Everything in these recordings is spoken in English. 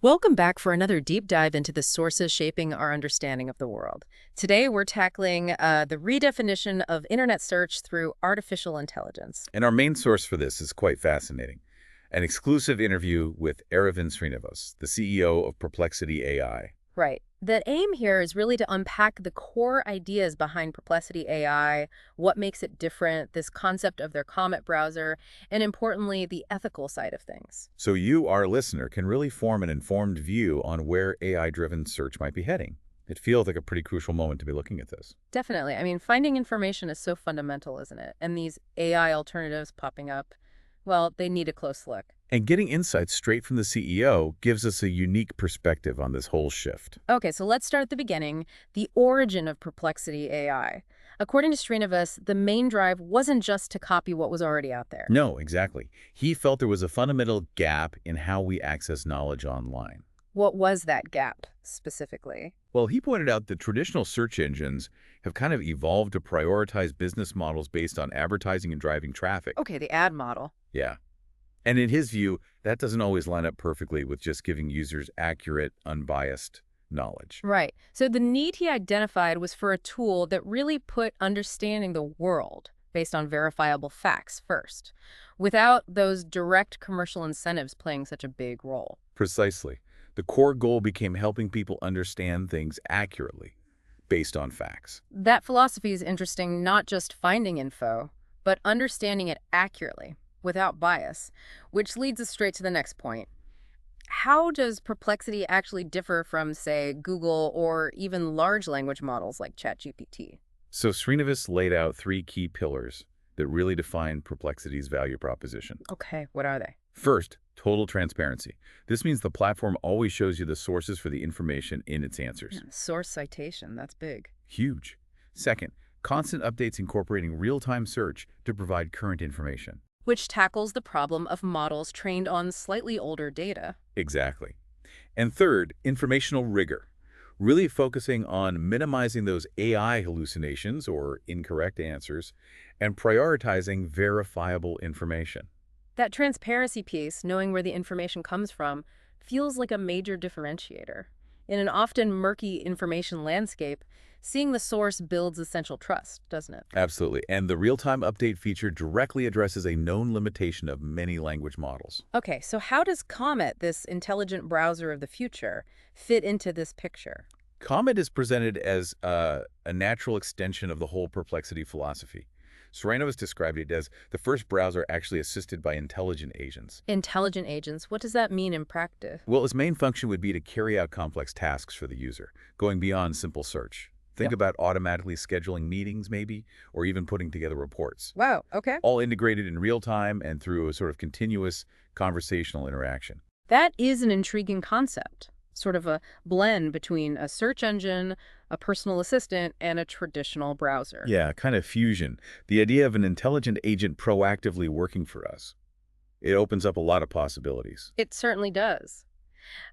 Welcome back for another deep dive into the sources shaping our understanding of the world. Today, we're tackling the redefinition of internet search through artificial intelligence. And our main source for this is quite fascinating. An exclusive interview with Aravind Srinivas, the CEO of Perplexity AI. Right. The aim here is really to unpack the core ideas behind Perplexity AI, what makes it different, this concept of their Comet browser, and importantly, the ethical side of things. So you, our listener, can really form an informed view on where AI-driven search might be heading. It feels like a pretty crucial moment to be looking at this. Definitely. I mean, finding information is so fundamental, isn't it? And these AI alternatives popping up, well, they need a close look. And getting insights straight from the CEO gives us a unique perspective on this whole shift. Okay, so let's start at the beginning, the origin of Perplexity AI. According to Srinivas, the main drive wasn't just to copy what was already out there. No, exactly. He felt there was a fundamental gap in how we access knowledge online. What was that gap, specifically? Well, he pointed out that traditional search engines have kind of evolved to prioritize business models based on advertising and driving traffic. Okay, the ad model. Yeah. And in his view, that doesn't always line up perfectly with just giving users accurate, unbiased knowledge. Right. So the need he identified was for a tool that really put understanding the world based on verifiable facts first, without those direct commercial incentives playing such a big role. Precisely. The core goal became helping people understand things accurately, based on facts. That philosophy is interesting, not just finding info, but understanding it accurately, without bias, which leads us straight to the next point. How does Perplexity actually differ from, say, Google or even large language models like ChatGPT? So Srinivas laid out three key pillars that really define Perplexity's value proposition. Okay, what are they? First, total transparency. This means the platform always shows you the sources for the information in its answers. Source citation, that's big. Huge. Second, constant updates incorporating real-time search to provide current information. Which tackles the problem of models trained on slightly older data. Exactly. And third, informational rigor, really focusing on minimizing those AI hallucinations or incorrect answers and prioritizing verifiable information. That transparency piece, knowing where the information comes from, feels like a major differentiator. In an often murky information landscape, seeing the source builds essential trust, doesn't it? Absolutely. And the real-time update feature directly addresses a known limitation of many language models. Okay, so how does Comet, this intelligent browser of the future, fit into this picture? Comet is presented as a natural extension of the whole Perplexity philosophy. Srinivas described it as the first browser actually assisted by intelligent agents. Intelligent agents, what does that mean in practice? Well, its main function would be to carry out complex tasks for the user, going beyond simple search. Think about automatically scheduling meetings, maybe, or even putting together reports. Wow, okay. All integrated in real time and through a sort of continuous conversational interaction. That is an intriguing concept. Sort of a blend between a search engine, a personal assistant, and a traditional browser. Yeah, kind of fusion. The idea of an intelligent agent proactively working for us. It opens up a lot of possibilities. It certainly does.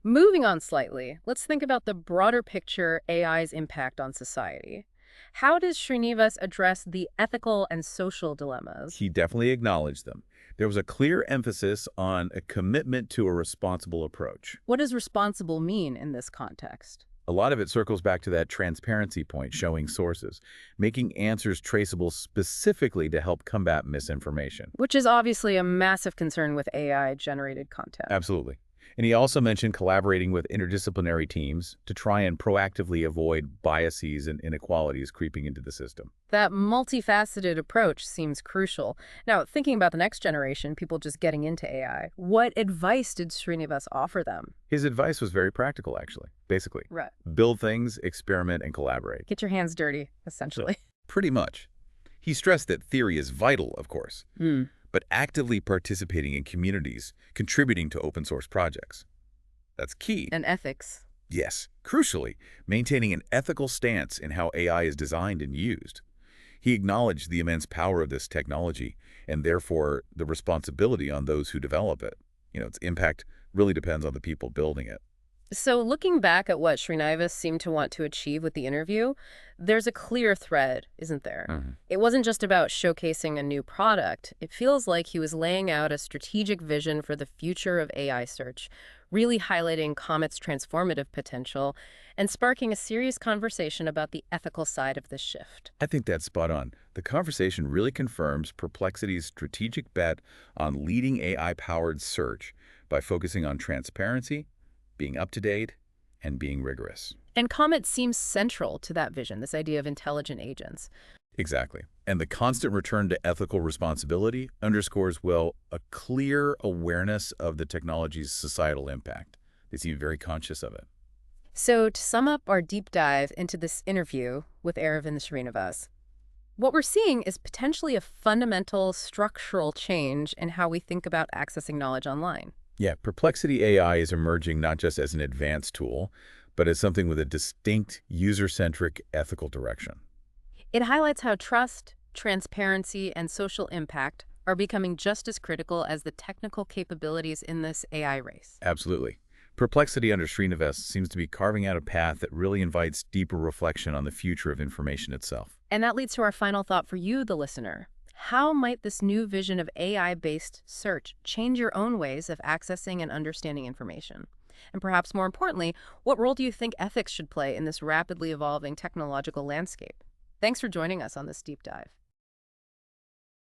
Moving on slightly, let's think about the broader picture AI's impact on society. How does Srinivas address the ethical and social dilemmas? He definitely acknowledged them. There was a clear emphasis on a commitment to a responsible approach. What does responsible mean in this context? A lot of it circles back to that transparency point, showing sources, making answers traceable specifically to help combat misinformation. Which is obviously a massive concern with AI-generated content. Absolutely. And he also mentioned collaborating with interdisciplinary teams to try and proactively avoid biases and inequalities creeping into the system. That multifaceted approach seems crucial. Now, thinking about the next generation, people just getting into AI, what advice did Srinivas offer them? His advice was very practical, actually. Basically, Right. build things, experiment, and collaborate. Get your hands dirty, essentially. Pretty much. He stressed that theory is vital, of course, but actively participating in communities, contributing to open source projects. That's key. And ethics. Yes, crucially, maintaining an ethical stance in how AI is designed and used. He acknowledged the immense power of this technology and therefore the responsibility on those who develop it. Its impact really depends on the people building it. So looking back at what Srinivas seemed to want to achieve with the interview, there's a clear thread, isn't there? It wasn't just about showcasing a new product. It feels like he was laying out a strategic vision for the future of AI search, really highlighting Comet's transformative potential and sparking a serious conversation about the ethical side of this shift. I think that's spot on. The conversation really confirms Perplexity's strategic bet on leading AI-powered search by focusing on transparency, being up-to-date, and being rigorous. And Comet seems central to that vision, this idea of intelligent agents. Exactly. And the constant return to ethical responsibility underscores, well, a clear awareness of the technology's societal impact. They seem very conscious of it. So to sum up our deep dive into this interview with Aravind Srinivas, what we're seeing is potentially a fundamental structural change in how we think about accessing knowledge online. Yeah, Perplexity AI is emerging not just as an advanced tool, but as something with a distinct user-centric ethical direction. It highlights how trust, transparency, and social impact are becoming just as critical as the technical capabilities in this AI race. Absolutely. Perplexity under Srinivas seems to be carving out a path that really invites deeper reflection on the future of information itself. And that leads to our final thought for you, the listener. How might this new vision of AI-based search change your own ways of accessing and understanding information? And perhaps more importantly, what role do you think ethics should play in this rapidly evolving technological landscape? Thanks for joining us on this deep dive.